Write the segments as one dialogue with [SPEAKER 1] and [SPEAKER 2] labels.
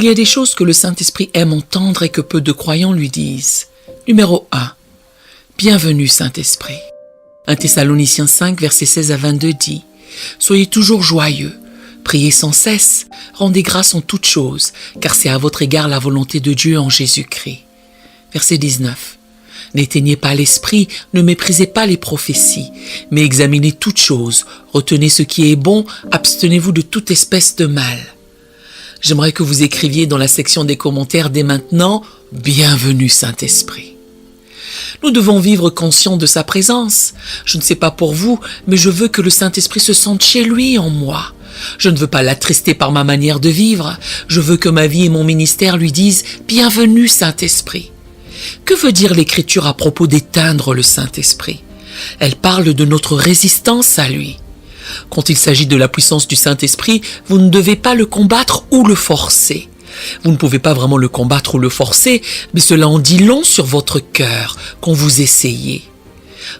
[SPEAKER 1] Il y a des choses que le Saint-Esprit aime entendre et que peu de croyants lui disent. Numéro 1. Bienvenue Saint-Esprit. 1 Thessaloniciens 5, versets 16 à 22 dit « Soyez toujours joyeux, priez sans cesse, rendez grâce en toutes choses, car c'est à votre égard la volonté de Dieu en Jésus-Christ. » Verset 19. N'éteignez pas l'esprit, ne méprisez pas les prophéties, mais examinez toutes choses, retenez ce qui est bon, abstenez-vous de toute espèce de mal. J'aimerais que vous écriviez dans la section des commentaires dès maintenant « Bienvenue Saint-Esprit ». Nous devons vivre conscients de sa présence. Je ne sais pas pour vous, mais je veux que le Saint-Esprit se sente chez lui en moi. Je ne veux pas l'attrister par ma manière de vivre. Je veux que ma vie et mon ministère lui disent « Bienvenue Saint-Esprit ». Que veut dire l'Écriture à propos d'éteindre le Saint-Esprit? Elle parle de notre résistance à lui. Quand il s'agit de la puissance du Saint-Esprit, vous ne devez pas le combattre ou le forcer. Vous ne pouvez pas vraiment le combattre ou le forcer, mais cela en dit long sur votre cœur quand vous essayez.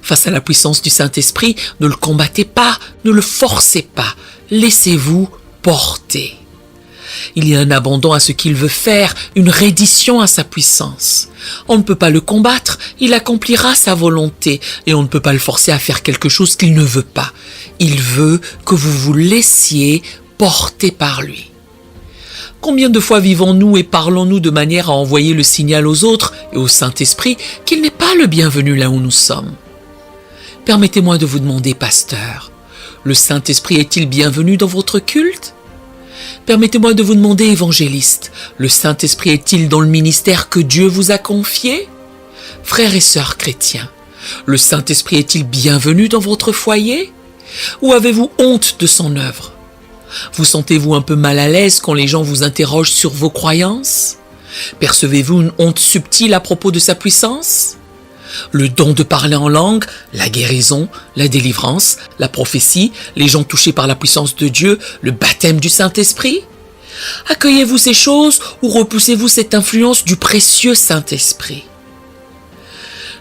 [SPEAKER 1] Face à la puissance du Saint-Esprit, ne le combattez pas, ne le forcez pas, laissez-vous porter. Il y a un abandon à ce qu'il veut faire, une reddition à sa puissance. On ne peut pas le combattre, il accomplira sa volonté et on ne peut pas le forcer à faire quelque chose qu'il ne veut pas. Il veut que vous vous laissiez porter par lui. Combien de fois vivons-nous et parlons-nous de manière à envoyer le signal aux autres et au Saint-Esprit qu'il n'est pas le bienvenu là où nous sommes? Permettez-moi de vous demander, pasteur, le Saint-Esprit est-il bienvenu dans votre culte? Permettez-moi de vous demander, évangéliste, le Saint-Esprit est-il dans le ministère que Dieu vous a confié? Frères et sœurs chrétiens, le Saint-Esprit est-il bienvenu dans votre foyer? Ou avez-vous honte de son œuvre? Vous sentez-vous un peu mal à l'aise quand les gens vous interrogent sur vos croyances? Percevez-vous une honte subtile à propos de sa puissance? Le don de parler en langue, la guérison, la délivrance, la prophétie, les gens touchés par la puissance de Dieu, le baptême du Saint-Esprit? Accueillez-vous ces choses ou repoussez-vous cette influence du précieux Saint-Esprit?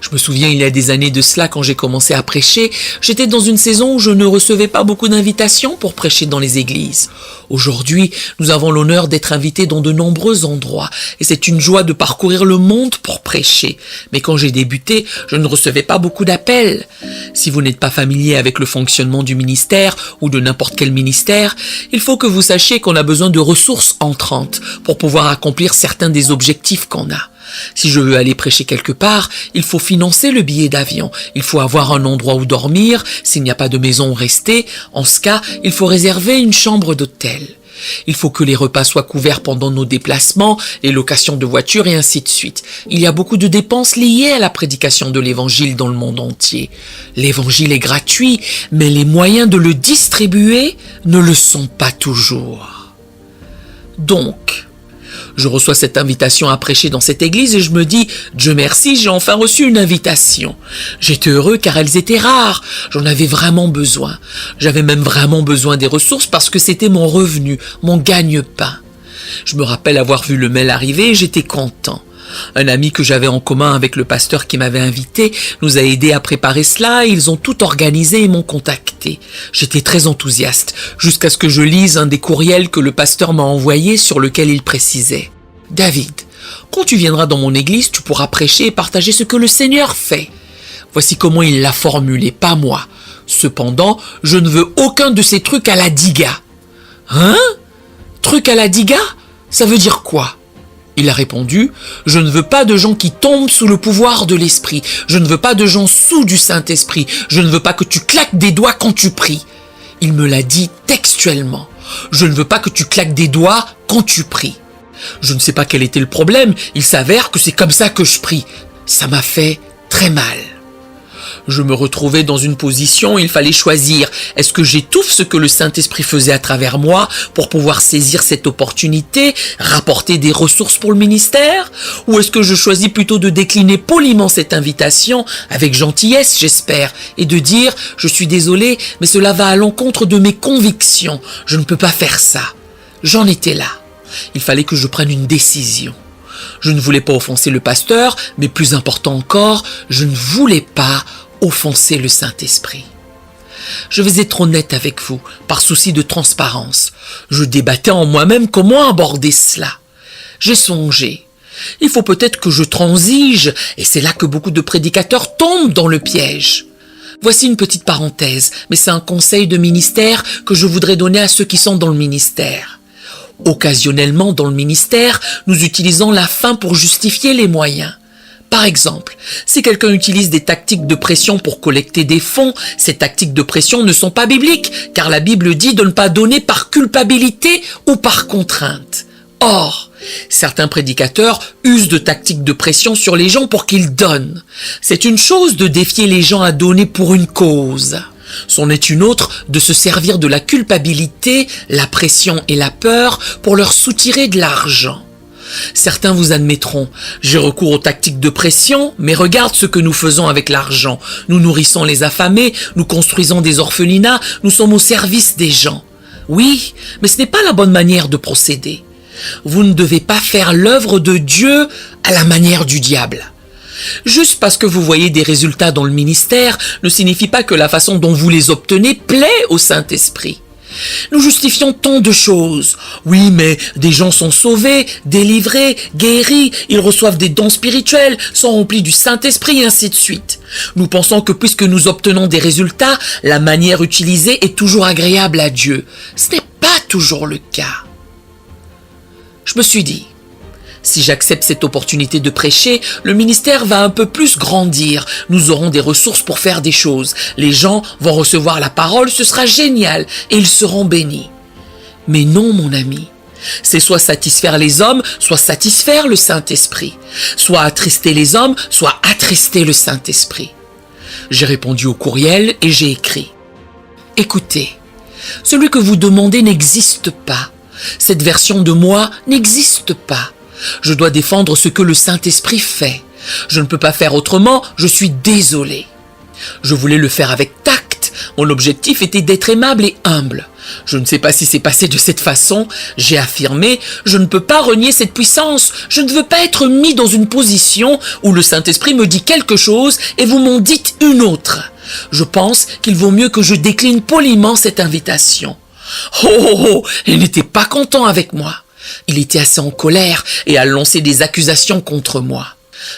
[SPEAKER 1] Je me souviens, il y a des années de cela, quand j'ai commencé à prêcher, j'étais dans une saison où je ne recevais pas beaucoup d'invitations pour prêcher dans les églises. Aujourd'hui, nous avons l'honneur d'être invités dans de nombreux endroits et c'est une joie de parcourir le monde pour prêcher. Mais quand j'ai débuté, je ne recevais pas beaucoup d'appels. Si vous n'êtes pas familier avec le fonctionnement du ministère ou de n'importe quel ministère, il faut que vous sachiez qu'on a besoin de ressources entrantes pour pouvoir accomplir certains des objectifs qu'on a. Si je veux aller prêcher quelque part, il faut financer le billet d'avion, il faut avoir un endroit où dormir, s'il n'y a pas de maison où rester, en ce cas, il faut réserver une chambre d'hôtel. Il faut que les repas soient couverts pendant nos déplacements, les locations de voitures et ainsi de suite. Il y a beaucoup de dépenses liées à la prédication de l'évangile dans le monde entier. L'évangile est gratuit, mais les moyens de le distribuer ne le sont pas toujours. Donc, je reçois cette invitation à prêcher dans cette église et je me dis « Dieu merci, j'ai enfin reçu une invitation ». J'étais heureux car elles étaient rares, j'en avais vraiment besoin. J'avais même vraiment besoin des ressources parce que c'était mon revenu, mon gagne-pain. Je me rappelle avoir vu le mail arriver et j'étais content. Un ami que j'avais en commun avec le pasteur qui m'avait invité nous a aidés à préparer cela et ils ont tout organisé et m'ont contacté. J'étais très enthousiaste jusqu'à ce que je lise un des courriels que le pasteur m'a envoyé sur lequel il précisait « David, quand tu viendras dans mon église, tu pourras prêcher et partager ce que le Seigneur fait. » Voici comment il l'a formulé, pas moi. Cependant, je ne veux aucun de ces trucs à la diga. « Hein? Trucs à la diga? Ça veut dire quoi? » Il a répondu, « Je ne veux pas de gens qui tombent sous le pouvoir de l'Esprit. Je ne veux pas de gens sous du Saint-Esprit. Je ne veux pas que tu claques des doigts quand tu pries. » Il me l'a dit textuellement. « Je ne veux pas que tu claques des doigts quand tu pries. » Je ne sais pas quel était le problème. Il s'avère que c'est comme ça que je prie. Ça m'a fait très mal. Je me retrouvais dans une position où il fallait choisir. Est-ce que j'étouffe ce que le Saint-Esprit faisait à travers moi pour pouvoir saisir cette opportunité, rapporter des ressources pour le ministère? Ou est-ce que je choisis plutôt de décliner poliment cette invitation, avec gentillesse j'espère, et de dire « Je suis désolé, mais cela va à l'encontre de mes convictions. Je ne peux pas faire ça. » J'en étais là. Il fallait que je prenne une décision. Je ne voulais pas offenser le pasteur, mais plus important encore, je ne voulais pas offenser le Saint-Esprit. Je vais être honnête avec vous, par souci de transparence. Je débattais en moi-même comment aborder cela. j'ai songé. Il faut peut-être que je transige, et c'est là que beaucoup de prédicateurs tombent dans le piège. Voici une petite parenthèse, mais c'est un conseil de ministère que je voudrais donner à ceux qui sont dans le ministère. Occasionnellement, dans le ministère, nous utilisons la fin pour justifier les moyens. Par exemple, si quelqu'un utilise des tactiques de pression pour collecter des fonds, ces tactiques de pression ne sont pas bibliques, car la Bible dit de ne pas donner par culpabilité ou par contrainte. Or, certains prédicateurs usent de tactiques de pression sur les gens pour qu'ils donnent. C'est une chose de défier les gens à donner pour une cause. C'en est une autre de se servir de la culpabilité, la pression et la peur pour leur soutirer de l'argent. Certains vous admettront, j'ai recours aux tactiques de pression, mais regarde ce que nous faisons avec l'argent. Nous nourrissons les affamés, nous construisons des orphelinats, nous sommes au service des gens. Oui, mais ce n'est pas la bonne manière de procéder. Vous ne devez pas faire l'œuvre de Dieu à la manière du diable. Juste parce que vous voyez des résultats dans le ministère ne signifie pas que la façon dont vous les obtenez plaît au Saint-Esprit. Nous justifions tant de choses. Oui, mais des gens sont sauvés, délivrés, guéris, ils reçoivent des dons spirituels, sont remplis du Saint-Esprit et ainsi de suite. Nous pensons que puisque nous obtenons des résultats, la manière utilisée est toujours agréable à Dieu. Ce n'est pas toujours le cas. Je me suis dit, si j'accepte cette opportunité de prêcher, le ministère va un peu plus grandir. Nous aurons des ressources pour faire des choses. Les gens vont recevoir la parole, ce sera génial et ils seront bénis. Mais non, mon ami. C'est soit satisfaire les hommes, soit satisfaire le Saint-Esprit. Soit attrister les hommes, soit attrister le Saint-Esprit. J'ai répondu au courriel et j'ai écrit. Écoutez, celui que vous demandez n'existe pas. Cette version de moi n'existe pas. Je dois défendre ce que le Saint-Esprit fait. Je ne peux pas faire autrement, je suis désolé. Je voulais le faire avec tact. Mon objectif était d'être aimable et humble. Je ne sais pas si c'est passé de cette façon. J'ai affirmé, je ne peux pas renier cette puissance. Je ne veux pas être mis dans une position où le Saint-Esprit me dit quelque chose et vous m'en dites une autre. Je pense qu'il vaut mieux que je décline poliment cette invitation. Oh, il n'était pas content avec moi. Il était assez en colère et a lancé des accusations contre moi.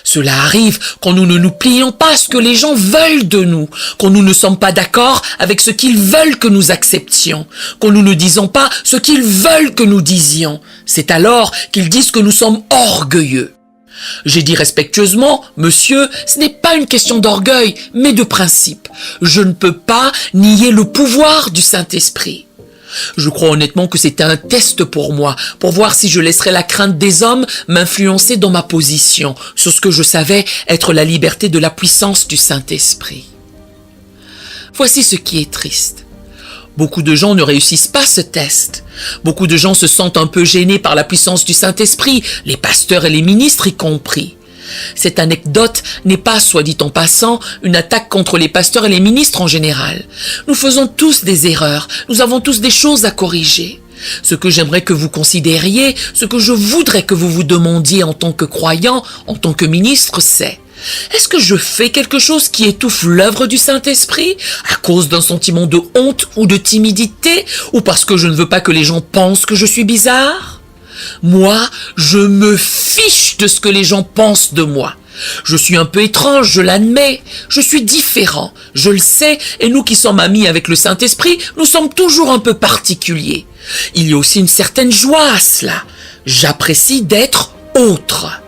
[SPEAKER 1] Cela arrive quand nous ne nous plions pas à ce que les gens veulent de nous, quand nous ne sommes pas d'accord avec ce qu'ils veulent que nous acceptions, quand nous ne disons pas ce qu'ils veulent que nous disions. C'est alors qu'ils disent que nous sommes orgueilleux. J'ai dit respectueusement, monsieur, ce n'est pas une question d'orgueil, mais de principe. Je ne peux pas nier le pouvoir du Saint-Esprit. Je crois honnêtement que c'était un test pour moi, pour voir si je laisserais la crainte des hommes m'influencer dans ma position, sur ce que je savais être la liberté de la puissance du Saint-Esprit. Voici ce qui est triste. Beaucoup de gens ne réussissent pas ce test. Beaucoup de gens se sentent un peu gênés par la puissance du Saint-Esprit, les pasteurs et les ministres y compris. Cette anecdote n'est pas, soit dit en passant, une attaque contre les pasteurs et les ministres en général. Nous faisons tous des erreurs, nous avons tous des choses à corriger. Ce que j'aimerais que vous considériez, ce que je voudrais que vous vous demandiez en tant que croyant, en tant que ministre, c'est: est-ce que je fais quelque chose qui étouffe l'œuvre du Saint-Esprit à cause d'un sentiment de honte ou de timidité, ou parce que je ne veux pas que les gens pensent que je suis bizarre ? Moi, je me fiche de ce que les gens pensent de moi. Je suis un peu étrange, je l'admets. Je suis différent, je le sais, et nous qui sommes amis avec le Saint-Esprit, nous sommes toujours un peu particuliers. Il y a aussi une certaine joie à cela. J'apprécie d'être autre.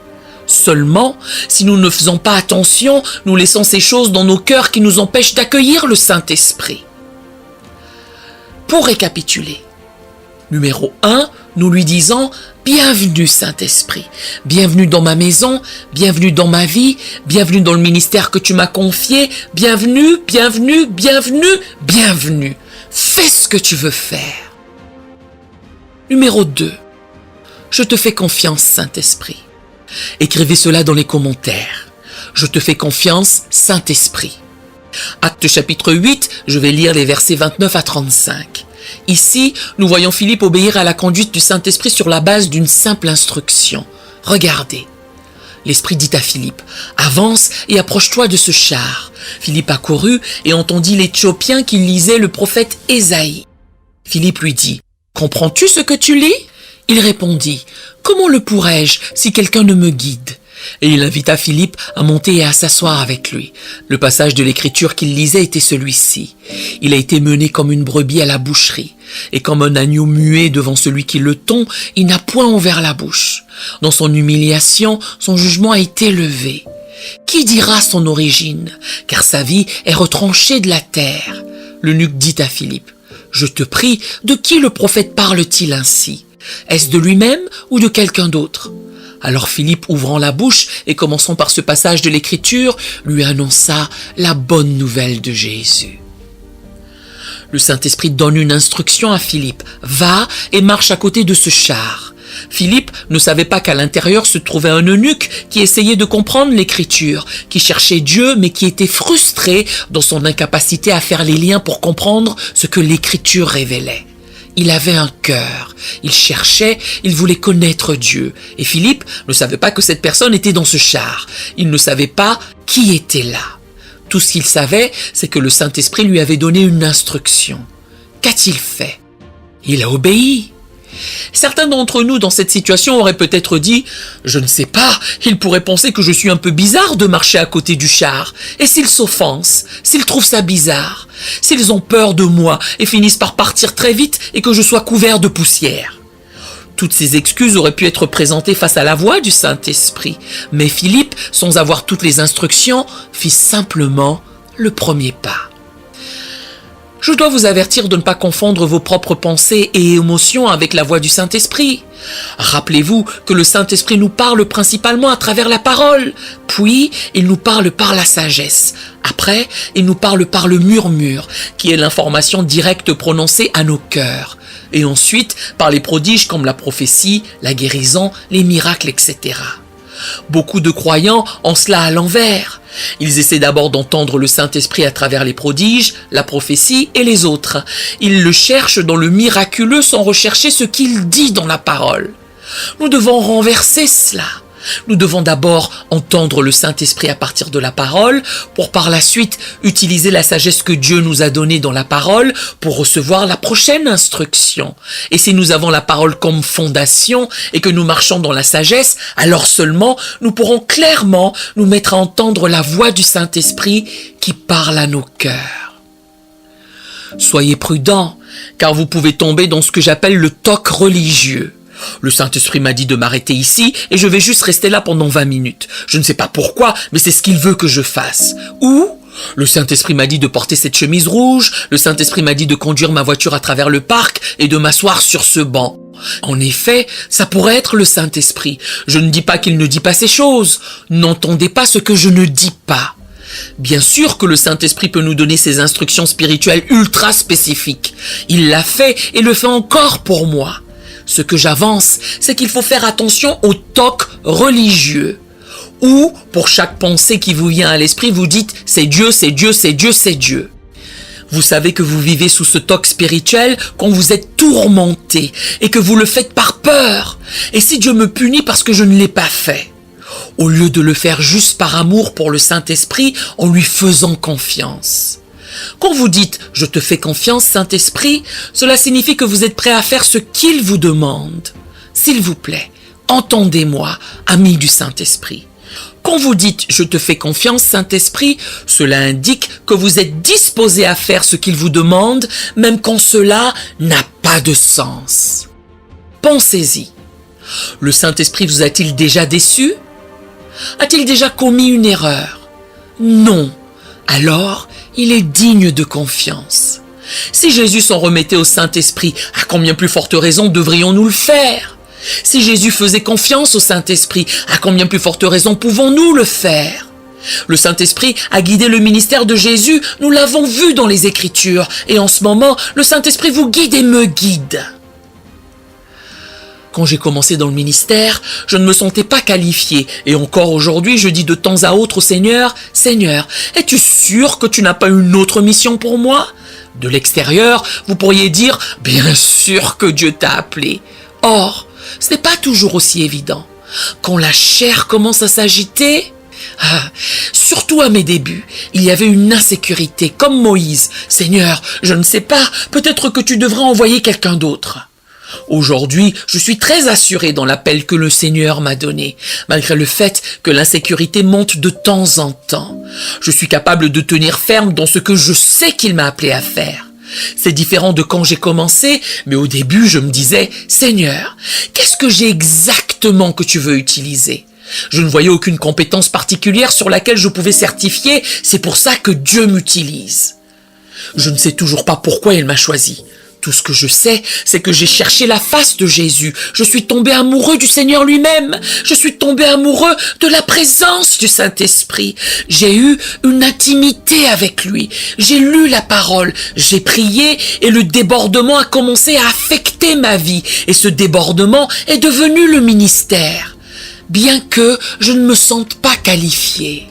[SPEAKER 1] Seulement, si nous ne faisons pas attention, nous laissons ces choses dans nos cœurs qui nous empêchent d'accueillir le Saint-Esprit. Pour récapituler, numéro 1, nous lui disons « Bienvenue Saint-Esprit, bienvenue dans ma maison, bienvenue dans ma vie, bienvenue dans le ministère que tu m'as confié, bienvenue, bienvenue, bienvenue, bienvenue. Fais ce que tu veux faire. » Numéro 2, je te fais confiance Saint-Esprit. Écrivez cela dans les commentaires. Je te fais confiance Saint-Esprit. Actes chapitre 8, je vais lire les versets 29 à 35. Ici, nous voyons Philippe obéir à la conduite du Saint-Esprit sur la base d'une simple instruction. Regardez. L'Esprit dit à Philippe, « Avance et approche-toi de ce char. » Philippe accourut et entendit l'Éthiopien qui lisait le prophète Ésaïe. Philippe lui dit, « Comprends-tu ce que tu lis » Il répondit, « Comment le pourrais-je si quelqu'un ne me guide ?» Et il invita Philippe à monter et à s'asseoir avec lui. Le passage de l'écriture qu'il lisait était celui-ci. Il a été mené comme une brebis à la boucherie, et comme un agneau muet devant celui qui le tond, il n'a point ouvert la bouche. Dans son humiliation, son jugement a été levé. Qui dira son origine? Car sa vie est retranchée de la terre. L'eunuque dit à Philippe, « Je te prie, de qui le prophète parle-t-il ainsi? Est-ce de lui-même ou de quelqu'un d'autre ?» Alors Philippe, ouvrant la bouche et commençant par ce passage de l'Écriture, lui annonça la bonne nouvelle de Jésus. Le Saint-Esprit donne une instruction à Philippe. « Va et marche à côté de ce char. » Philippe ne savait pas qu'à l'intérieur se trouvait un eunuque qui essayait de comprendre l'Écriture, qui cherchait Dieu mais qui était frustré dans son incapacité à faire les liens pour comprendre ce que l'Écriture révélait. Il avait un cœur, il cherchait, il voulait connaître Dieu. Et Philippe ne savait pas que cette personne était dans ce char. Il ne savait pas qui était là. Tout ce qu'il savait, c'est que le Saint-Esprit lui avait donné une instruction. Qu'a-t-il fait? Il a obéi. Certains d'entre nous dans cette situation auraient peut-être dit « Je ne sais pas, il pourrait penser que je suis un peu bizarre de marcher à côté du char. Et s'ils s'offensent, s'ils trouvent ça bizarre, s'ils ont peur de moi et finissent par partir très vite et que je sois couvert de poussière ?» Toutes ces excuses auraient pu être présentées face à la voix du Saint-Esprit. Mais Philippe, sans avoir toutes les instructions, fit simplement le premier pas. Je dois vous avertir de ne pas confondre vos propres pensées et émotions avec la voix du Saint-Esprit. Rappelez-vous que le Saint-Esprit nous parle principalement à travers la parole, puis il nous parle par la sagesse. Après, il nous parle par le murmure, qui est l'information directe prononcée à nos cœurs. Et ensuite, par les prodiges comme la prophétie, la guérison, les miracles, etc. Beaucoup de croyants ont cela à l'envers. Ils essaient d'abord d'entendre le Saint-Esprit à travers les prodiges, la prophétie et les autres. Ils le cherchent dans le miraculeux sans rechercher ce qu'il dit dans la parole. Nous devons renverser cela. Nous devons d'abord entendre le Saint-Esprit à partir de la parole pour par la suite utiliser la sagesse que Dieu nous a donnée dans la parole pour recevoir la prochaine instruction. Et si nous avons la parole comme fondation et que nous marchons dans la sagesse, alors seulement nous pourrons clairement nous mettre à entendre la voix du Saint-Esprit qui parle à nos cœurs. Soyez prudents, car vous pouvez tomber dans ce que j'appelle le toc religieux. Le Saint-Esprit m'a dit de m'arrêter ici et je vais juste rester là pendant 20 minutes. Je ne sais pas pourquoi, mais c'est ce qu'il veut que je fasse. Ou, le Saint-Esprit m'a dit de porter cette chemise rouge, le Saint-Esprit m'a dit de conduire ma voiture à travers le parc et de m'asseoir sur ce banc. En effet, ça pourrait être le Saint-Esprit. Je ne dis pas qu'il ne dit pas ces choses. N'entendez pas ce que je ne dis pas. Bien sûr que le Saint-Esprit peut nous donner ses instructions spirituelles ultra spécifiques. Il l'a fait et le fait encore pour moi. Ce que j'avance, c'est qu'il faut faire attention au toc religieux. Ou, pour chaque pensée qui vous vient à l'esprit, vous dites « c'est Dieu, c'est Dieu, c'est Dieu, c'est Dieu ». Vous savez que vous vivez sous ce toc spirituel quand vous êtes tourmenté et que vous le faites par peur. Et si Dieu me punit parce que je ne l'ai pas fait? Au lieu de le faire juste par amour pour le Saint-Esprit, en lui faisant confiance. Quand vous dites « je te fais confiance, Saint-Esprit », cela signifie que vous êtes prêt à faire ce qu'il vous demande. S'il vous plaît, entendez-moi, amis du Saint-Esprit. Quand vous dites « je te fais confiance, Saint-Esprit », cela indique que vous êtes disposé à faire ce qu'il vous demande, même quand cela n'a pas de sens. Pensez-y. Le Saint-Esprit vous a-t-il déjà déçu? A-t-il déjà commis une erreur? Non. Alors, il est digne de confiance. Si Jésus s'en remettait au Saint-Esprit, à combien plus forte raison devrions-nous le faire? Si Jésus faisait confiance au Saint-Esprit, à combien plus forte raison pouvons-nous le faire? Le Saint-Esprit a guidé le ministère de Jésus, nous l'avons vu dans les Écritures, et en ce moment, le Saint-Esprit vous guide et me guide. Quand j'ai commencé dans le ministère, je ne me sentais pas qualifié. Et encore aujourd'hui, je dis de temps à autre au Seigneur, « Seigneur, es-tu sûr que tu n'as pas une autre mission pour moi ?» De l'extérieur, vous pourriez dire, « Bien sûr que Dieu t'a appelé. » Or, ce n'est pas toujours aussi évident. Quand la chair commence à s'agiter, surtout à mes débuts, il y avait une insécurité, comme Moïse. « Seigneur, je ne sais pas, peut-être que tu devrais envoyer quelqu'un d'autre. » Aujourd'hui, je suis très assuré dans l'appel que le Seigneur m'a donné, malgré le fait que l'insécurité monte de temps en temps. Je suis capable de tenir ferme dans ce que je sais qu'il m'a appelé à faire. C'est différent de quand j'ai commencé, mais au début, je me disais, Seigneur, qu'est-ce que j'ai exactement que tu veux utiliser ? Je ne voyais aucune compétence particulière sur laquelle je pouvais certifier, c'est pour ça que Dieu m'utilise. Je ne sais toujours pas pourquoi il m'a choisi. Tout ce que je sais, c'est que j'ai cherché la face de Jésus. Je suis tombé amoureux du Seigneur lui-même. Je suis tombé amoureux de la présence du Saint-Esprit. J'ai eu une intimité avec lui. J'ai lu la parole, j'ai prié et le débordement a commencé à affecter ma vie. Et ce débordement est devenu le ministère, bien que je ne me sente pas qualifié.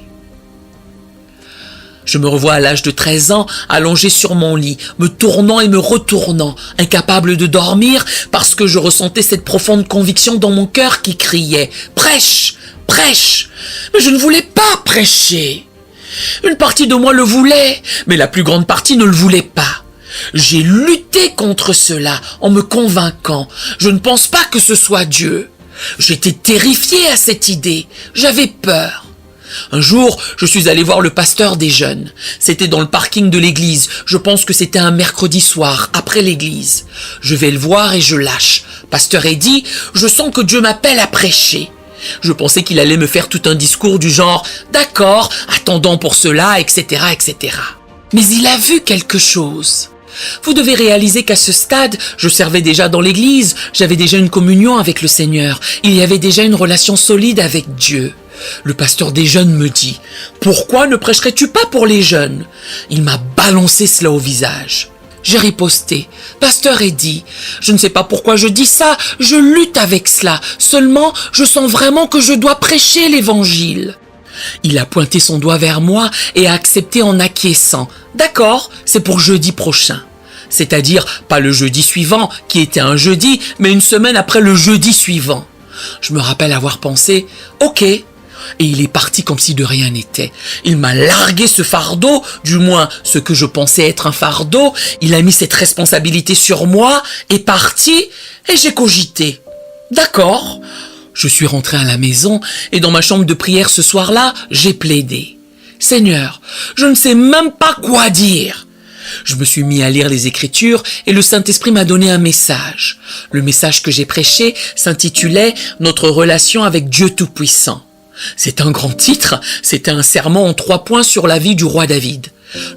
[SPEAKER 1] Je me revois à l'âge de 13 ans, allongé sur mon lit, me tournant et me retournant, incapable de dormir parce que je ressentais cette profonde conviction dans mon cœur qui criait « Prêche, prêche !» Mais je ne voulais pas prêcher. Une partie de moi le voulait, mais la plus grande partie ne le voulait pas. J'ai lutté contre cela en me convainquant. Je ne pense pas que ce soit Dieu. J'étais terrifié à cette idée. J'avais peur. Un jour, je suis allé voir le pasteur des jeunes. C'était dans le parking de l'église. Je pense que c'était un mercredi soir, après l'église. Je vais le voir et je lâche. Pasteur Eddy, je sens que Dieu m'appelle à prêcher. Je pensais qu'il allait me faire tout un discours du genre « D'accord, attendons pour cela, etc., etc. » Mais il a vu quelque chose. Vous devez réaliser qu'à ce stade, je servais déjà dans l'église, j'avais déjà une communion avec le Seigneur, il y avait déjà une relation solide avec Dieu. Le pasteur des jeunes me dit « Pourquoi ne prêcherais-tu pas pour les jeunes ?» Il m'a balancé cela au visage. J'ai riposté « Pasteur Eddy, je ne sais pas pourquoi je dis ça, je lutte avec cela, seulement je sens vraiment que je dois prêcher l'évangile. » Il a pointé son doigt vers moi et a accepté en acquiesçant. « D'accord, c'est pour jeudi prochain. » C'est-à-dire pas le jeudi suivant, qui était un jeudi, mais une semaine après le jeudi suivant. Je me rappelle avoir pensé « Ok ». Et il est parti comme si de rien n'était. Il m'a largué ce fardeau, du moins ce que je pensais être un fardeau. Il a mis cette responsabilité sur moi, est parti, et j'ai cogité. D'accord. Je suis rentré à la maison, et dans ma chambre de prière ce soir-là, j'ai plaidé. Seigneur, je ne sais même pas quoi dire. Je me suis mis à lire les Écritures et le Saint-Esprit m'a donné un message. Le message que j'ai prêché s'intitulait « Notre relation avec Dieu Tout-Puissant ». C'est un grand titre, c'était un sermon en 3 points sur la vie du roi David.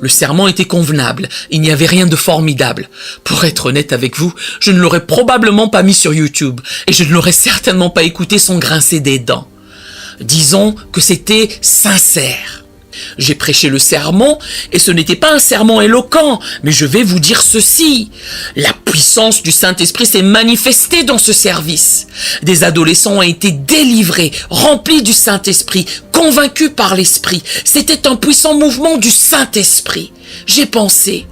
[SPEAKER 1] Le sermon était convenable, il n'y avait rien de formidable. Pour être honnête avec vous, je ne l'aurais probablement pas mis sur YouTube et je ne l'aurais certainement pas écouté sans grincer des dents. Disons que c'était sincère. J'ai prêché le sermon et ce n'était pas un sermon éloquent, mais je vais vous dire ceci. La puissance du Saint-Esprit s'est manifestée dans ce service. Des adolescents ont été délivrés, remplis du Saint-Esprit, convaincus par l'Esprit. C'était un puissant mouvement du Saint-Esprit. J'ai pensé,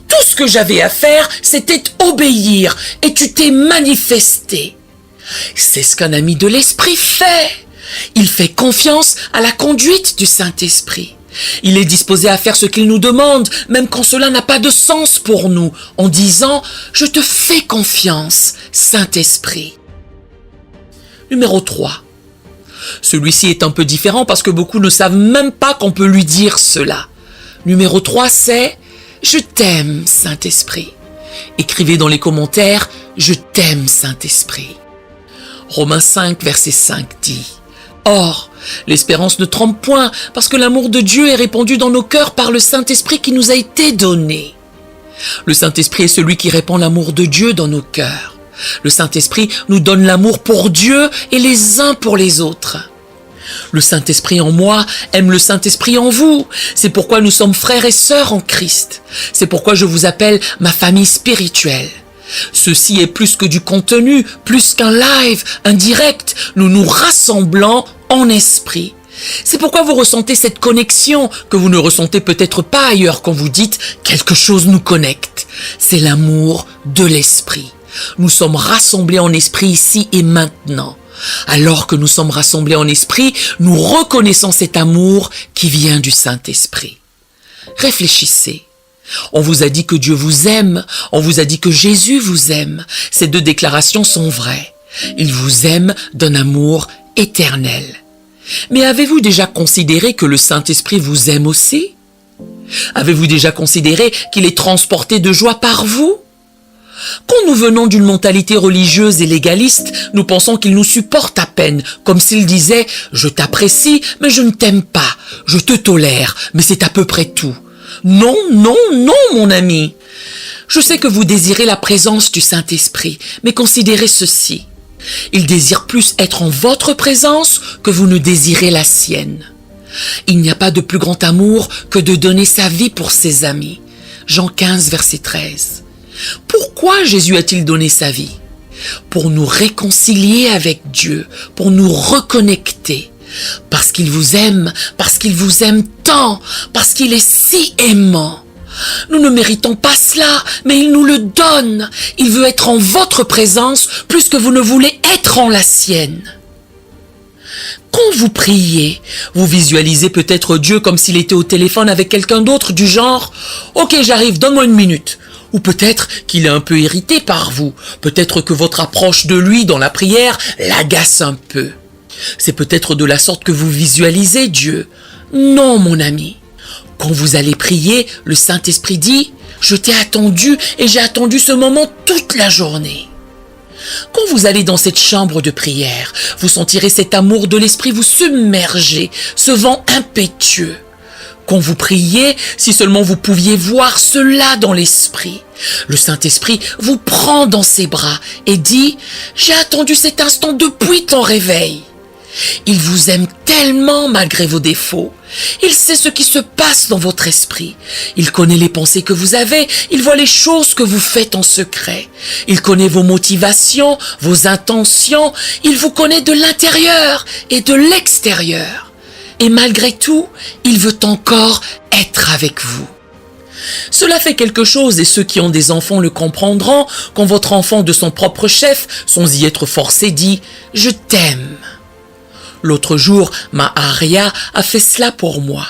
[SPEAKER 1] tout ce que j'avais à faire, c'était obéir et tu t'es manifesté. C'est ce qu'un ami de l'Esprit fait. Il fait confiance à la conduite du Saint-Esprit. Il est disposé à faire ce qu'il nous demande, même quand cela n'a pas de sens pour nous, en disant « Je te fais confiance, Saint-Esprit ». Numéro 3. Celui-ci est un peu différent parce que beaucoup ne savent même pas qu'on peut lui dire cela. Numéro 3, c'est « Je t'aime, Saint-Esprit ». Écrivez dans les commentaires « Je t'aime, Saint-Esprit ». Romains 5, verset 5 dit « Or, l'espérance ne trompe point, parce que l'amour de Dieu est répandu dans nos cœurs par le Saint-Esprit qui nous a été donné. » Le Saint-Esprit est celui qui répand l'amour de Dieu dans nos cœurs. Le Saint-Esprit nous donne l'amour pour Dieu et les uns pour les autres. Le Saint-Esprit en moi aime le Saint-Esprit en vous. C'est pourquoi nous sommes frères et sœurs en Christ. C'est pourquoi je vous appelle ma famille spirituelle. Ceci est plus que du contenu, plus qu'un live, un direct. Nous nous rassemblons en esprit. C'est pourquoi vous ressentez cette connexion que vous ne ressentez peut-être pas ailleurs quand vous dites « quelque chose nous connecte ». C'est l'amour de l'esprit. Nous sommes rassemblés en esprit ici et maintenant. Alors que nous sommes rassemblés en esprit, nous reconnaissons cet amour qui vient du Saint-Esprit. Réfléchissez. On vous a dit que Dieu vous aime, on vous a dit que Jésus vous aime. Ces deux déclarations sont vraies. Il vous aime d'un amour éternel. Mais avez-vous déjà considéré que le Saint-Esprit vous aime aussi? Avez-vous déjà considéré qu'il est transporté de joie par vous? Quand nous venons d'une mentalité religieuse et légaliste, nous pensons qu'il nous supporte à peine, comme s'il disait « Je t'apprécie, mais je ne t'aime pas. Je te tolère, mais c'est à peu près tout. » Non, non, non, mon ami. Je sais que vous désirez la présence du Saint-Esprit, mais considérez ceci. Il désire plus être en votre présence que vous ne désirez la sienne. Il n'y a pas de plus grand amour que de donner sa vie pour ses amis. Jean 15, verset 13. Pourquoi Jésus a-t-il donné sa vie? Pour nous réconcilier avec Dieu, pour nous reconnecter. Parce qu'il vous aime tant, parce qu'il est si aimant. Nous ne méritons pas cela, mais il nous le donne. Il veut être en votre présence plus que vous ne voulez être en la sienne. Quand vous priez, vous visualisez peut-être Dieu comme s'il était au téléphone avec quelqu'un d'autre du genre « Ok, j'arrive, donne-moi une minute ». Ou peut-être qu'il est un peu irrité par vous. Peut-être que votre approche de lui dans la prière l'agace un peu. C'est peut-être de la sorte que vous visualisez Dieu. Non, mon ami. Quand vous allez prier, le Saint-Esprit dit « Je t'ai attendu et j'ai attendu ce moment toute la journée ». Quand vous allez dans cette chambre de prière, vous sentirez cet amour de l'Esprit vous submerger, ce vent impétueux. Quand vous priez, si seulement vous pouviez voir cela dans l'Esprit. Le Saint-Esprit vous prend dans ses bras et dit « J'ai attendu cet instant depuis ton réveil ». Il vous aime tellement malgré vos défauts. Il sait ce qui se passe dans votre esprit. Il connaît les pensées que vous avez. Il voit les choses que vous faites en secret. Il connaît vos motivations, vos intentions. Il vous connaît de l'intérieur et de l'extérieur. Et malgré tout, il veut encore être avec vous. Cela fait quelque chose et ceux qui ont des enfants le comprendront quand votre enfant de son propre chef, sans y être forcé, dit « Je t'aime ». L'autre jour, ma Aria a fait cela pour moi.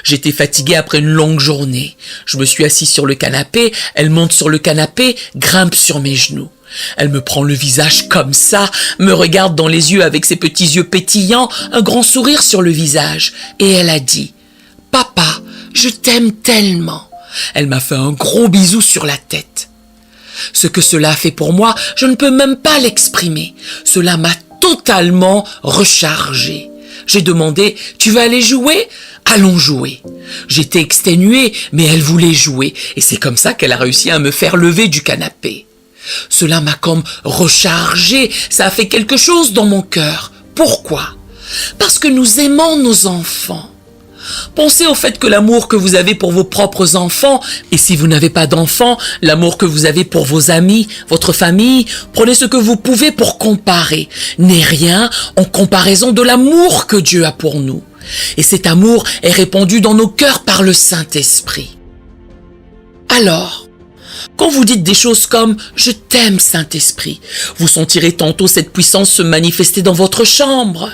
[SPEAKER 1] J'étais fatiguée après une longue journée. Je me suis assis sur le canapé, elle monte sur le canapé, grimpe sur mes genoux. Elle me prend le visage comme ça, me regarde dans les yeux avec ses petits yeux pétillants, un grand sourire sur le visage. Et elle a dit « Papa, je t'aime tellement ». Elle m'a fait un gros bisou sur la tête. Ce que cela a fait pour moi, je ne peux même pas l'exprimer. Cela m'a totalement rechargé. J'ai demandé « Tu veux aller jouer ? Allons jouer ». J'étais exténuée, mais elle voulait jouer. Et c'est comme ça qu'elle a réussi à me faire lever du canapé. Cela m'a comme rechargé. Ça a fait quelque chose dans mon cœur. Pourquoi ? Parce que nous aimons nos enfants. Pensez au fait que l'amour que vous avez pour vos propres enfants, et si vous n'avez pas d'enfants, l'amour que vous avez pour vos amis, votre famille, prenez ce que vous pouvez pour comparer. N'est rien en comparaison de l'amour que Dieu a pour nous. Et cet amour est répandu dans nos cœurs par le Saint-Esprit. Alors, quand vous dites des choses comme « Je t'aime, Saint-Esprit », vous sentirez tantôt cette puissance se manifester dans votre chambre.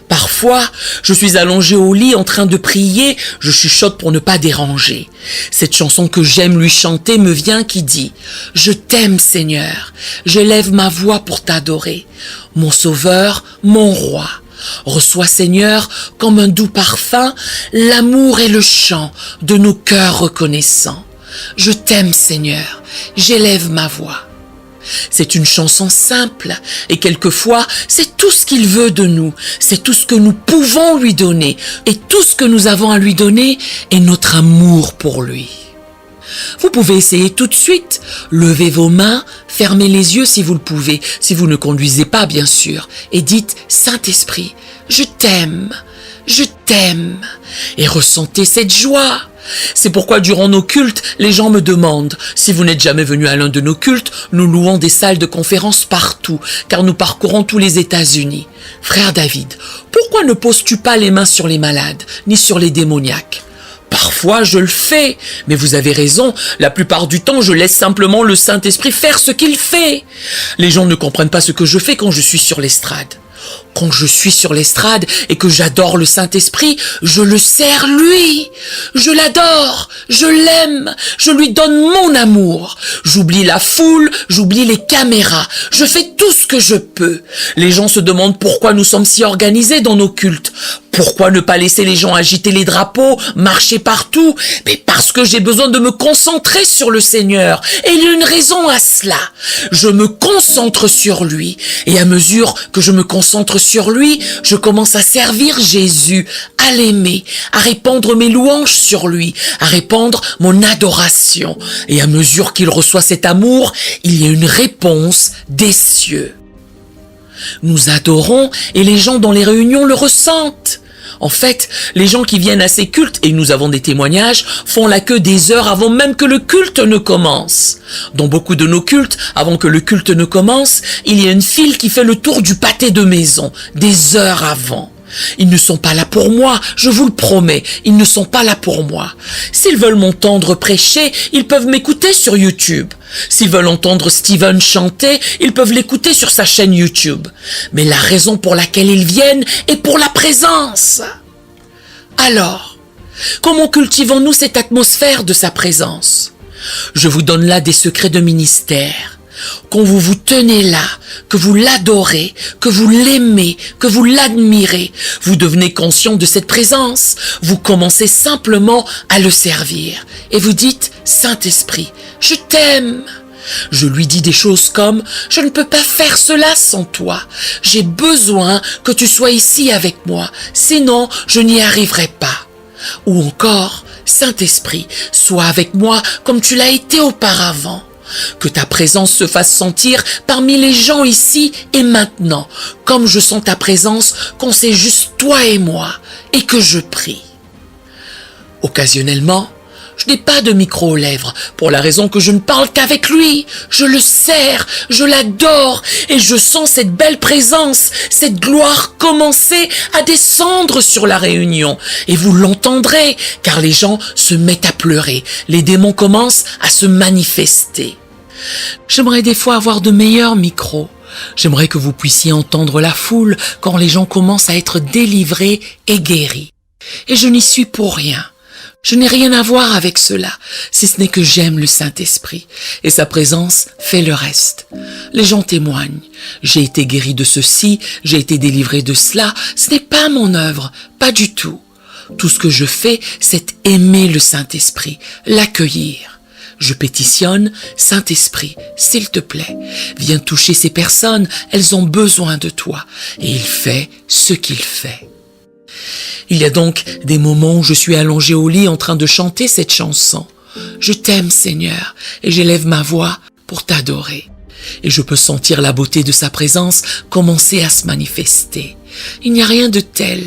[SPEAKER 1] Parfois, je suis allongé au lit en train de prier, je chuchote pour ne pas déranger. Cette chanson que j'aime lui chanter me vient qui dit « Je t'aime, Seigneur, j'élève ma voix pour t'adorer, mon Sauveur, mon Roi. Reçois, Seigneur, comme un doux parfum, l'amour et le chant de nos cœurs reconnaissants. Je t'aime, Seigneur, j'élève ma voix. » C'est une chanson simple et quelquefois c'est tout ce qu'il veut de nous, c'est tout ce que nous pouvons lui donner et tout ce que nous avons à lui donner est notre amour pour lui. Vous pouvez essayer tout de suite, levez vos mains, fermez les yeux si vous le pouvez, si vous ne conduisez pas bien sûr, et dites « Saint-Esprit, je t'aime » et ressentez cette joie. C'est pourquoi durant nos cultes, les gens me demandent, si vous n'êtes jamais venu à l'un de nos cultes, nous louons des salles de conférences partout, car nous parcourons tous les États-Unis. Frère David, pourquoi ne poses-tu pas les mains sur les malades, ni sur les démoniaques ? Parfois, je le fais, mais vous avez raison, la plupart du temps, je laisse simplement le Saint-Esprit faire ce qu'il fait. Les gens ne comprennent pas ce que je fais quand je suis sur l'estrade. Quand je suis sur l'estrade et que j'adore le Saint-Esprit, je le sers lui. Je l'adore, je l'aime, je lui donne mon amour. J'oublie la foule, j'oublie les caméras. Je fais tout ce que je peux. Les gens se demandent pourquoi nous sommes si organisés dans nos cultes. Pourquoi ne pas laisser les gens agiter les drapeaux, marcher partout? Mais parce que j'ai besoin de me concentrer sur le Seigneur. Et il y a une raison à cela. Je me concentre sur lui. Et à mesure que je me concentre sur lui, je commence à servir Jésus, à l'aimer, à répandre mes louanges sur lui, à répandre mon adoration. Et à mesure qu'il reçoit cet amour, il y a une réponse des cieux. Nous adorons et les gens dans les réunions le ressentent. En fait, les gens qui viennent à ces cultes, et nous avons des témoignages, font la queue des heures avant même que le culte ne commence. Dans beaucoup de nos cultes, avant que le culte ne commence, il y a une file qui fait le tour du pâté de maison, des heures avant. Ils ne sont pas là pour moi, je vous le promets, ils ne sont pas là pour moi. S'ils veulent m'entendre prêcher, ils peuvent m'écouter sur YouTube. S'ils veulent entendre Steven chanter, ils peuvent l'écouter sur sa chaîne YouTube. Mais la raison pour laquelle ils viennent est pour la présence. Alors, comment cultivons-nous cette atmosphère de sa présence? Je vous donne là des secrets de ministère. Quand vous vous tenez là, que vous l'adorez, que vous l'aimez, que vous l'admirez, vous devenez conscient de cette présence. Vous commencez simplement à le servir. Et vous dites, Saint-Esprit, je t'aime. Je lui dis des choses comme, je ne peux pas faire cela sans toi. J'ai besoin que tu sois ici avec moi, sinon je n'y arriverai pas. Ou encore, Saint-Esprit, sois avec moi comme tu l'as été auparavant. Que ta présence se fasse sentir parmi les gens ici et maintenant, comme je sens ta présence quand c'est juste toi et moi, et que je prie. Occasionnellement, je n'ai pas de micro aux lèvres, pour la raison que je ne parle qu'avec lui. Je le sers, je l'adore, et je sens cette belle présence, cette gloire commencer à descendre sur la réunion. Et vous l'entendrez, car les gens se mettent à pleurer, les démons commencent à se manifester. J'aimerais des fois avoir de meilleurs micros. J'aimerais que vous puissiez entendre la foule quand les gens commencent à être délivrés et guéris. Et je n'y suis pour rien. Je n'ai rien à voir avec cela, si ce n'est que j'aime le Saint-Esprit, et sa présence fait le reste. Les gens témoignent. J'ai été guéri de ceci, j'ai été délivré de cela. Ce n'est pas mon œuvre, pas du tout. Tout ce que je fais, c'est aimer le Saint-Esprit, l'accueillir. Je pétitionne, Saint-Esprit, s'il te plaît, viens toucher ces personnes, elles ont besoin de toi. Et il fait ce qu'il fait. Il y a donc des moments où je suis allongé au lit en train de chanter cette chanson. Je t'aime, Seigneur, et j'élève ma voix pour t'adorer. Et je peux sentir la beauté de sa présence commencer à se manifester. Il n'y a rien de tel,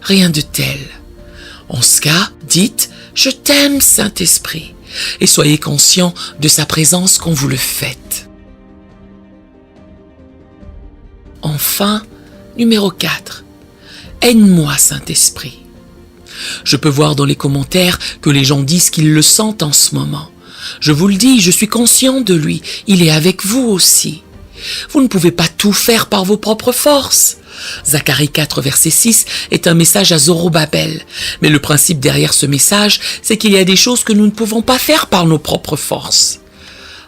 [SPEAKER 1] rien de tel. En ce cas, dites, je t'aime, Saint-Esprit. Et soyez conscients de sa présence quand vous le faites. Enfin, numéro 4. Aide-moi, Saint-Esprit. Je peux voir dans les commentaires que les gens disent qu'ils le sentent en ce moment. Je vous le dis, je suis conscient de lui. Il est avec vous aussi. Vous ne pouvez pas tout faire par vos propres forces. Zacharie 4, verset 6 est un message à Zorobabel. Mais le principe derrière ce message, c'est qu'il y a des choses que nous ne pouvons pas faire par nos propres forces.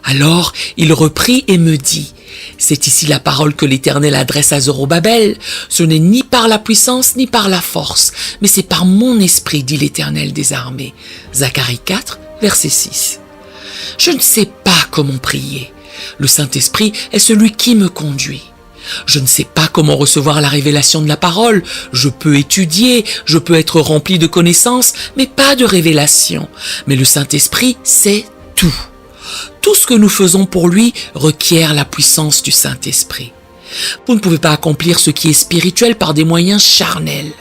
[SPEAKER 1] Alors, il reprit et me dit, c'est ici la parole que l'Éternel adresse à Zorobabel. Ce n'est ni par la puissance ni par la force, mais c'est par mon esprit, dit l'Éternel des armées. Zacharie 4, verset 6. Je ne sais pas comment prier. Le Saint-Esprit est celui qui me conduit. Je ne sais pas comment recevoir la révélation de la parole. Je peux étudier, je peux être rempli de connaissances, mais pas de révélation. Mais le Saint-Esprit sait tout. Tout ce que nous faisons pour lui requiert la puissance du Saint-Esprit. Vous ne pouvez pas accomplir ce qui est spirituel par des moyens charnels.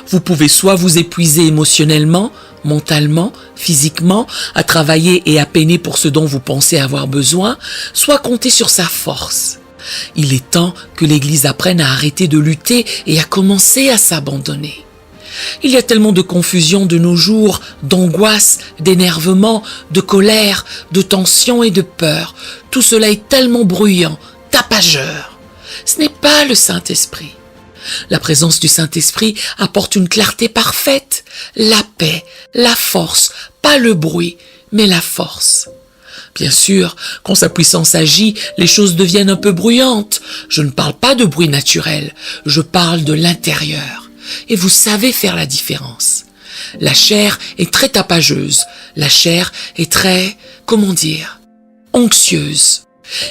[SPEAKER 1] Vous pouvez soit vous épuiser émotionnellement, mentalement, physiquement, à travailler et à peiner pour ce dont vous pensez avoir besoin, soit compter sur sa force. Il est temps que l'Église apprenne à arrêter de lutter et à commencer à s'abandonner. Il y a tellement de confusion de nos jours, d'angoisse, d'énervement, de colère, de tension et de peur. Tout cela est tellement bruyant, tapageur. Ce n'est pas le Saint-Esprit. La présence du Saint-Esprit apporte une clarté parfaite, la paix, la force, pas le bruit, mais la force. Bien sûr, quand sa puissance agit, les choses deviennent un peu bruyantes. Je ne parle pas de bruit naturel, je parle de l'intérieur. Et vous savez faire la différence. La chair est très tapageuse, la chair est très, anxieuse.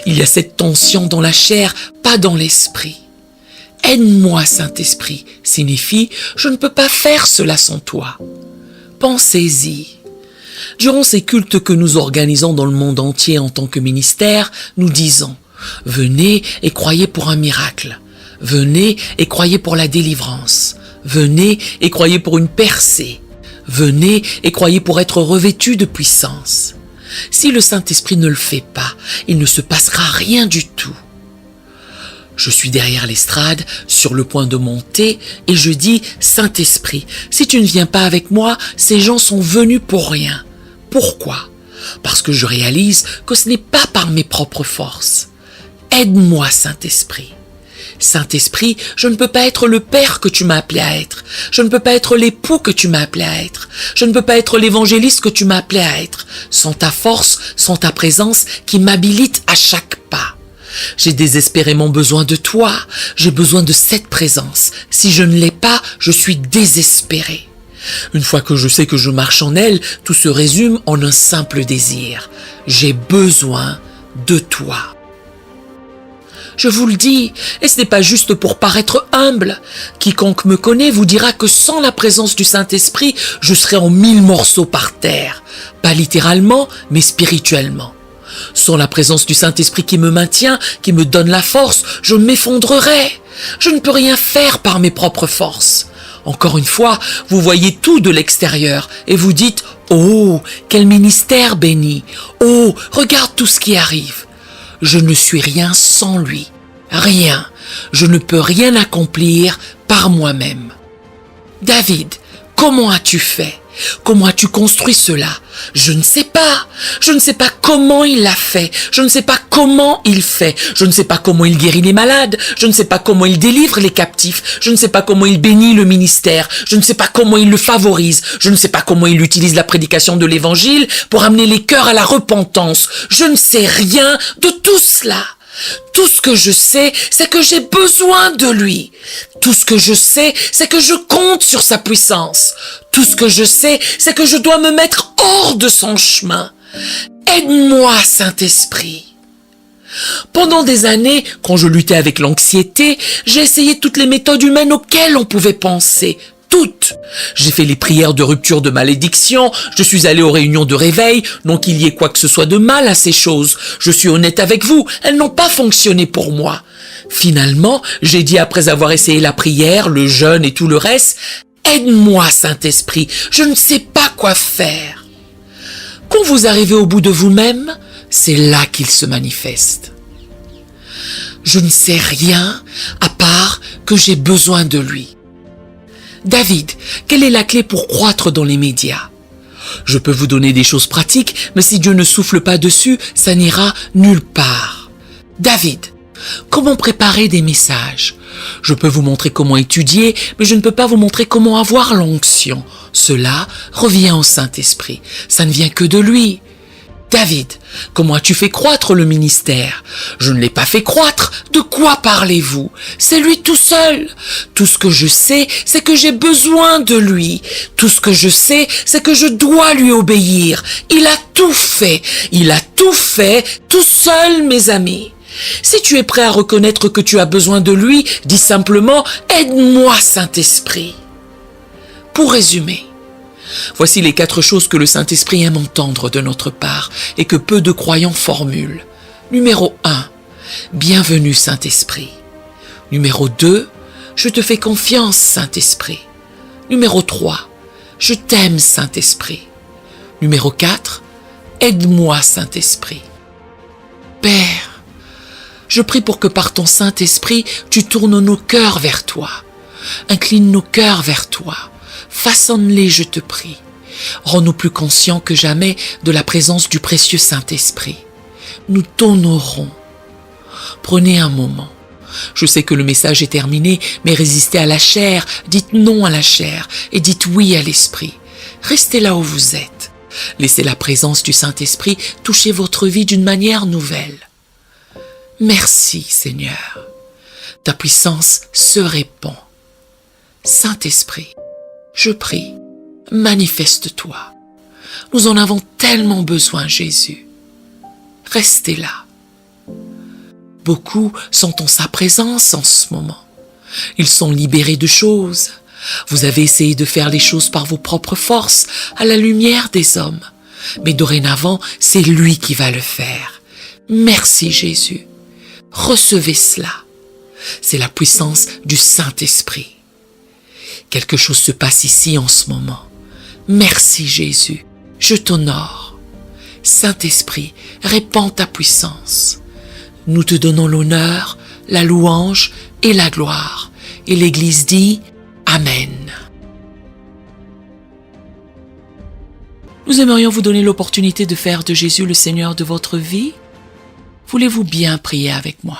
[SPEAKER 1] Il y a cette tension dans la chair, pas dans l'esprit. Aide-moi, Saint-Esprit, signifie « je ne peux pas faire cela sans toi ». Pensez-y. Durant ces cultes que nous organisons dans le monde entier en tant que ministère, nous disons « venez et croyez pour un miracle, venez et croyez pour la délivrance, venez et croyez pour une percée, venez et croyez pour être revêtus de puissance ». Si le Saint-Esprit ne le fait pas, il ne se passera rien du tout. Je suis derrière l'estrade, sur le point de monter, et je dis « Saint-Esprit, si tu ne viens pas avec moi, ces gens sont venus pour rien. » Pourquoi? Parce que je réalise que ce n'est pas par mes propres forces. Aide-moi, Saint-Esprit. Saint-Esprit, je ne peux pas être le père que tu m'as appelé à être. Je ne peux pas être l'époux que tu m'as appelé à être. Je ne peux pas être l'évangéliste que tu m'as appelé à être. Sans ta force, sans ta présence qui m'habilite à chaque pas. J'ai désespérément besoin de toi. J'ai besoin de cette présence. Si je ne l'ai pas, je suis désespéré. Une fois que je sais que je marche en elle, tout se résume en un simple désir. J'ai besoin de toi. Je vous le dis, et ce n'est pas juste pour paraître humble. Quiconque me connaît vous dira que sans la présence du Saint-Esprit, je serais en 1000 morceaux par terre. Pas littéralement, mais spirituellement. Sans la présence du Saint-Esprit qui me maintient, qui me donne la force, je m'effondrerai. Je ne peux rien faire par mes propres forces. Encore une fois, vous voyez tout de l'extérieur et vous dites « Oh, quel ministère béni! Oh, regarde tout ce qui arrive !» Je ne suis rien sans lui. Rien. Je ne peux rien accomplir par moi-même. David, comment as-tu fait? Comment as-tu construit cela? Je ne sais pas. Je ne sais pas comment il l'a fait. Je ne sais pas comment il fait. Je ne sais pas comment il guérit les malades. Je ne sais pas comment il délivre les captifs. Je ne sais pas comment il bénit le ministère. Je ne sais pas comment il le favorise. Je ne sais pas comment il utilise la prédication de l'évangile pour amener les cœurs à la repentance. Je ne sais rien de tout cela. Tout ce que je sais, c'est que j'ai besoin de lui. Tout ce que je sais, c'est que je compte sur sa puissance. Tout ce que je sais, c'est que je dois me mettre hors de son chemin. Aide-moi, Saint-Esprit. Pendant des années, quand je luttais avec l'anxiété, j'ai essayé toutes les méthodes humaines auxquelles on pouvait penser. Toutes. J'ai fait les prières de rupture de malédiction, je suis allé aux réunions de réveil, non qu'il y ait quoi que ce soit de mal à ces choses. Je suis honnête avec vous, elles n'ont pas fonctionné pour moi. Finalement, j'ai dit après avoir essayé la prière, le jeûne et tout le reste, aide-moi, Saint-Esprit, je ne sais pas quoi faire. Quand vous arrivez au bout de vous-même, c'est là qu'il se manifeste. Je ne sais rien à part que j'ai besoin de lui. David, quelle est la clé pour croître dans les médias? Je peux vous donner des choses pratiques, mais si Dieu ne souffle pas dessus, ça n'ira nulle part. David, comment préparer des messages? Je peux vous montrer comment étudier, mais je ne peux pas vous montrer comment avoir l'onction. Cela revient au Saint-Esprit. Ça ne vient que de lui. David, comment as-tu fait croître le ministère? Je ne l'ai pas fait croître. De quoi parlez-vous? C'est lui tout seul. Tout ce que je sais, c'est que j'ai besoin de lui. Tout ce que je sais, c'est que je dois lui obéir. Il a tout fait. Il a tout fait tout seul, mes amis. Si tu es prêt à reconnaître que tu as besoin de lui, dis simplement « Aide-moi, Saint-Esprit ». Pour résumer, voici les 4 choses que le Saint-Esprit aime entendre de notre part et que peu de croyants formulent. Numéro 1, bienvenue Saint-Esprit. Numéro 2, je te fais confiance Saint-Esprit. Numéro 3, je t'aime Saint-Esprit. Numéro 4, aide-moi Saint-Esprit. Père, je prie pour que par ton Saint-Esprit, tu tournes nos cœurs vers toi. Incline nos cœurs vers toi. Façonne-les, je te prie. Rends-nous plus conscients que jamais de la présence du précieux Saint-Esprit. Nous t'honorons. Prenez un moment Je sais que le message est terminé, mais résistez à la chair, dites non à la chair et dites oui à l'esprit. Restez là où vous êtes. Laissez la présence du Saint-Esprit toucher votre vie d'une manière nouvelle. Merci Seigneur. Ta puissance se répand. Saint-Esprit, je prie, manifeste-toi. Nous en avons tellement besoin, Jésus. Restez là. Beaucoup sentent sa présence en ce moment. Ils sont libérés de choses. Vous avez essayé de faire les choses par vos propres forces, à la lumière des hommes. Mais dorénavant, c'est lui qui va le faire. Merci Jésus. Recevez cela. C'est la puissance du Saint-Esprit. Quelque chose se passe ici en ce moment. Merci Jésus. Je t'honore. Saint-Esprit, répands ta puissance. Nous te donnons l'honneur, la louange et la gloire. Et l'Église dit Amen. Nous aimerions vous donner l'opportunité de faire de Jésus le Seigneur de votre vie. Voulez-vous bien prier avec moi?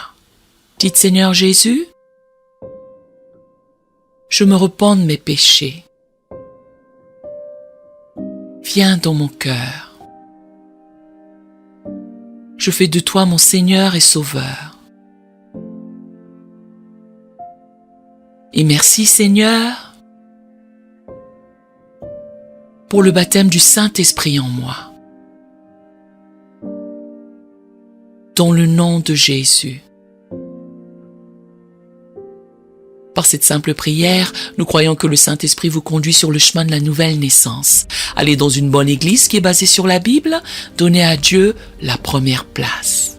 [SPEAKER 1] Dites Seigneur Jésus, je me repens de mes péchés. Viens dans mon cœur. Je fais de toi mon Seigneur et Sauveur. Et merci Seigneur pour le baptême du Saint-Esprit en moi. Dans le nom de Jésus. Par cette simple prière, nous croyons que le Saint-Esprit vous conduit sur le chemin de la nouvelle naissance. Allez dans une bonne église qui est basée sur la Bible, donnez à Dieu la première place.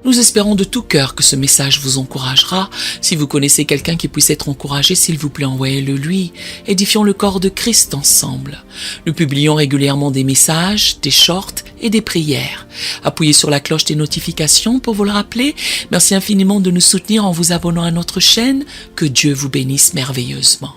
[SPEAKER 1] Nous espérons de tout cœur que ce message vous encouragera. Si vous connaissez quelqu'un qui puisse être encouragé, s'il vous plaît, envoyez-le lui. Édifions le corps de Christ ensemble. Nous publions régulièrement des messages, des shorts et des prières. Appuyez sur la cloche des notifications pour vous le rappeler. Merci infiniment de nous soutenir en vous abonnant à notre chaîne. Que Dieu vous bénisse merveilleusement.